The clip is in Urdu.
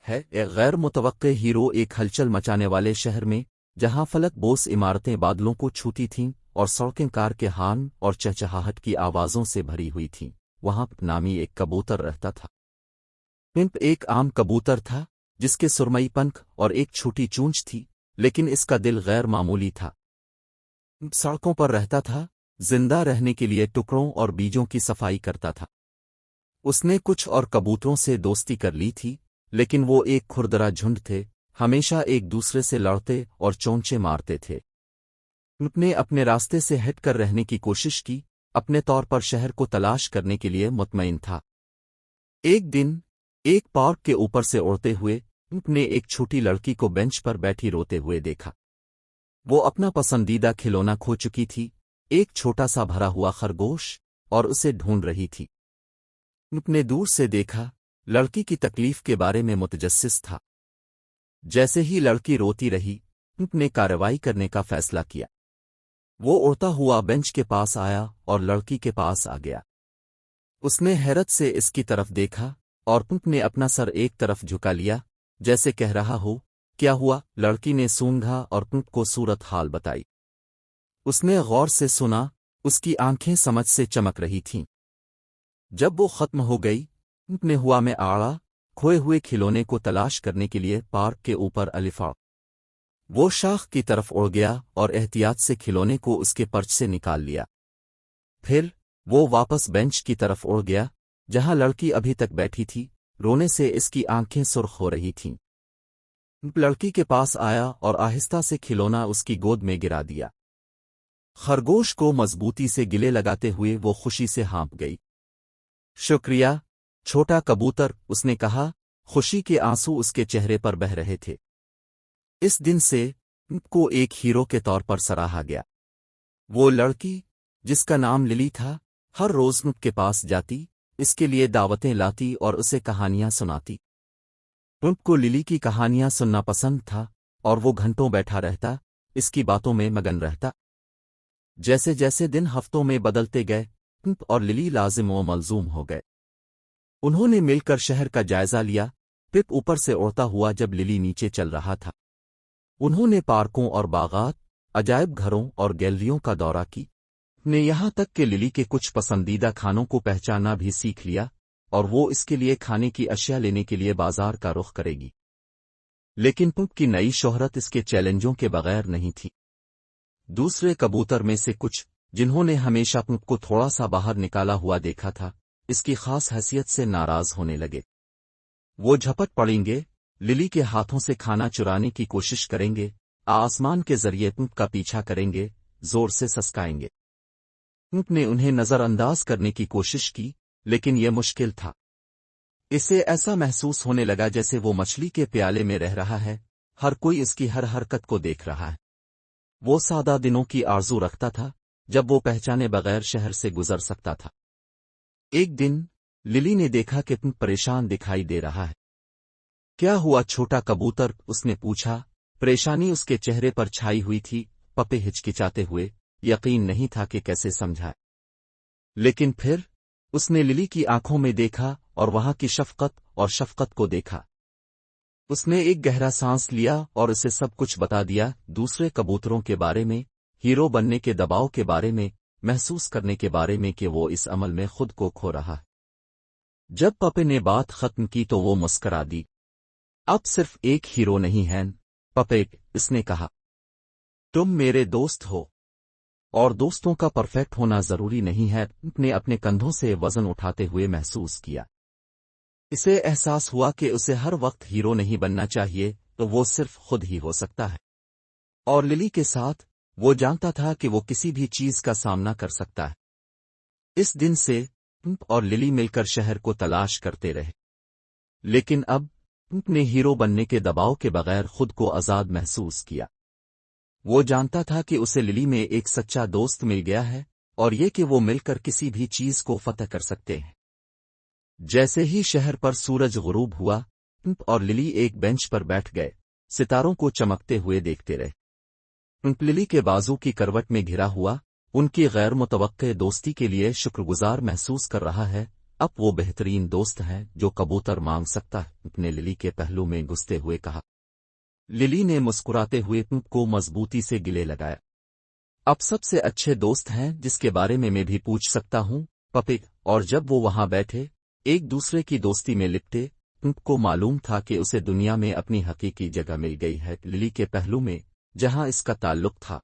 ہے ایک غیر متوقع ہیرو ایک ہلچل مچانے والے شہر میں، جہاں فلک بوس عمارتیں بادلوں کو چھوتی تھیں اور سڑکیں کار کے ہارن اور چہچہاہٹ کی آوازوں سے بھری ہوئی تھیں، وہاں پپ نامی ایک کبوتر رہتا تھا۔ پمپ ایک عام کبوتر تھا جس کے سرمئی پنکھ اور ایک چھوٹی چونچ تھی، لیکن اس کا دل غیر معمولی تھا۔ پمپ سڑکوں پر رہتا تھا، زندہ رہنے کے لیے ٹکڑوں اور بیجوں کی صفائی کرتا تھا۔ اس نے کچھ اور کبوتروں سے دوستی کر لی تھی، لیکن وہ ایک کھردرا جھنڈ تھے، ہمیشہ ایک دوسرے سے لڑتے اور چونچے مارتے تھے۔ پمپ نے اپنے راستے سے ہٹ کر رہنے کی کوشش کی، اپنے طور پر شہر کو تلاش کرنے کے لیے مطمئن تھا۔ ایک دن ایک پارک کے اوپر سے اڑتے ہوئے پمپ نے ایک چھوٹی لڑکی کو بینچ پر بیٹھی روتے ہوئے دیکھا۔ وہ اپنا پسندیدہ کھلونا کھو چکی تھی، ایک چھوٹا سا بھرا ہوا خرگوش، اور اسے ڈھونڈ رہی تھی۔ پمپ نے دور سے دیکھا، لڑکی کی تکلیف کے بارے میں متجسس تھا۔ جیسے ہی لڑکی روتی رہی، پمپ نے کارروائی کرنے کا فیصلہ کیا۔ وہ اڑتا ہوا بینچ کے پاس آیا اور لڑکی کے پاس آ گیا۔ اس نے حیرت سے اس کی طرف دیکھا اور پمپ نے اپنا سر ایک طرف جھکا لیا، جیسے کہہ رہا ہو، کیا ہوا؟ لڑکی نے سونگھا اور پمپ کو صورت حال بتائی۔ اس نے غور سے سنا، اس کی آنکھیں سمجھ سے چمک رہی تھیں۔ جب وہ ختم ہو گئی، پمپ نے ہوا میں آڑا، کھوئے ہوئے کھلونے کو تلاش کرنے کے لیے پارک کے اوپر الفا۔ وہ شاخ کی طرف اڑ گیا اور احتیاط سے کھلونے کو اس کے پرچ سے نکال لیا۔ پھر وہ واپس بینچ کی طرف اڑ گیا، جہاں لڑکی ابھی تک بیٹھی تھی، رونے سے اس کی آنکھیں سرخ ہو رہی تھیں۔ پمپ لڑکی کے پاس آیا اور آہستہ سے کھلونا اس کی گود میں گرا دیا۔ خرگوش کو مضبوطی سے گلے لگاتے ہوئے وہ خوشی سے ہانپ گئی۔ شکریہ چھوٹا کبوتر، اس نے کہا، خوشی کے آنسو اس کے چہرے پر بہہ رہے تھے۔ اس دن سے پمپ کو ایک ہیرو کے طور پر سراہا گیا۔ وہ لڑکی، جس کا نام للی تھا، ہر روز پمپ کے پاس جاتی، اس کے لیے دعوتیں لاتی اور اسے کہانیاں سناتی۔ پمپ کو للی کی کہانیاں سننا پسند تھا اور وہ گھنٹوں بیٹھا رہتا، اس کی باتوں میں مگن رہتا۔ جیسے جیسے دن ہفتوں میں بدلتے گئے، پمپ اور للی لازم و ملزوم ہو گئے۔ انہوں نے مل کر شہر کا جائزہ لیا، پمپ اوپر سے اڑتا ہوا جب للی نیچے چل رہا تھا۔ انہوں نے پارکوں اور باغات، عجائب گھروں اور گیلریوں کا دورہ کی، نے یہاں تک کہ للی کے کچھ پسندیدہ کھانوں کو پہچاننا بھی سیکھ لیا، اور وہ اس کے لیے کھانے کی اشیاء لینے کے لیے بازار کا رخ کرے گی۔ لیکن پمپ کی نئی شہرت اس کے چیلنجوں کے بغیر نہیں تھی۔ دوسرے کبوتر میں سے کچھ، جنہوں نے ہمیشہ پمپ کو تھوڑا سا باہر نکالا ہوا دیکھا تھا، اس کی خاص حیثیت سے ناراض ہونے لگے۔ وہ جھپٹ پڑیں گے، للی کے ہاتھوں سے کھانا چرانے کی کوشش کریں گے، آسمان کے ذریعے پمپ کا پیچھا کریں گے، زور سے سسکائیں گے۔ پمپ نے انہیں نظر انداز کرنے کی کوشش کی، لیکن یہ مشکل تھا۔ اسے ایسا محسوس ہونے لگا جیسے وہ مچھلی کے پیالے میں رہ رہا ہے، ہر کوئی اس کی ہر حرکت کو دیکھ رہا ہے۔ وہ سادہ دنوں کی آرزو رکھتا تھا، جب وہ پہچانے بغیر شہر سے گزر سکتا تھا۔ ایک دن للی نے دیکھا کہ پمپ پریشان دکھائی دے رہا ہے۔ کیا ہوا چھوٹا کبوتر؟ اس نے پوچھا۔ پریشانی اس کے چہرے پر چھائی ہوئی تھی، پپے ہچکچاتے ہوئے، یقین نہیں تھا کہ کیسے سمجھائے۔ لیکن پھر اس نے للی کی آنکھوں میں دیکھا اور وہاں کی شفقت کو دیکھا۔ اس نے ایک گہرا سانس لیا اور اسے سب کچھ بتا دیا، دوسرے کبوتروں کے بارے میں، ہیرو بننے کے دباؤ کے بارے میں، محسوس کرنے کے بارے میں کہ وہ اس عمل میں خود کو کھو رہا ہے۔ جب پپے نے بات ختم کی تو وہ مسکرا دی۔ اب صرف ایک ہیرو نہیں ہے پپے، اس نے کہا، تم میرے دوست ہو، اور دوستوں کا پرفیکٹ ہونا ضروری نہیں ہے۔ پمپ نے اپنے کندھوں سے وزن اٹھاتے ہوئے محسوس کیا۔ اسے احساس ہوا کہ اسے ہر وقت ہیرو نہیں بننا چاہیے، تو وہ صرف خود ہی ہو سکتا ہے۔ اور للی کے ساتھ، وہ جانتا تھا کہ وہ کسی بھی چیز کا سامنا کر سکتا ہے۔ اس دن سے پمپ اور للی مل کر شہر کو تلاش کرتے رہے۔ لیکن اب پمپ نے ہیرو بننے کے دباؤ کے بغیر خود کو آزاد محسوس کیا۔ وہ جانتا تھا کہ اسے للی میں ایک سچا دوست مل گیا ہے، اور یہ کہ وہ مل کر کسی بھی چیز کو فتح کر سکتے ہیں۔ جیسے ہی شہر پر سورج غروب ہوا، پمپ اور للی ایک بینچ پر بیٹھ گئے، ستاروں کو چمکتے ہوئے دیکھتے رہے۔ پمپ للی کے بازو کی کروٹ میں گھرا ہوا، ان کی غیر متوقع دوستی کے لیے شکر گزار محسوس کر رہا ہے، اب وہ بہترین دوست ہیں جو کبوتر مانگ سکتا ہے، اپنے للی کے پہلو میں گھستے ہوئے کہا۔ للی نے مسکراتے ہوئے پپ کو مضبوطی سے گلے لگایا۔ اب سب سے اچھے دوست ہیں جس کے بارے میں بھی پوچھ سکتا ہوں، پپے۔ اور جب وہ وہاں بیٹھے ایک دوسرے کی دوستی میں لپٹے، پپ کو معلوم تھا کہ اسے دنیا میں اپنی حقیقی جگہ مل گئی ہے، للی کے پہلو میں جہاں اس کا تعلق تھا۔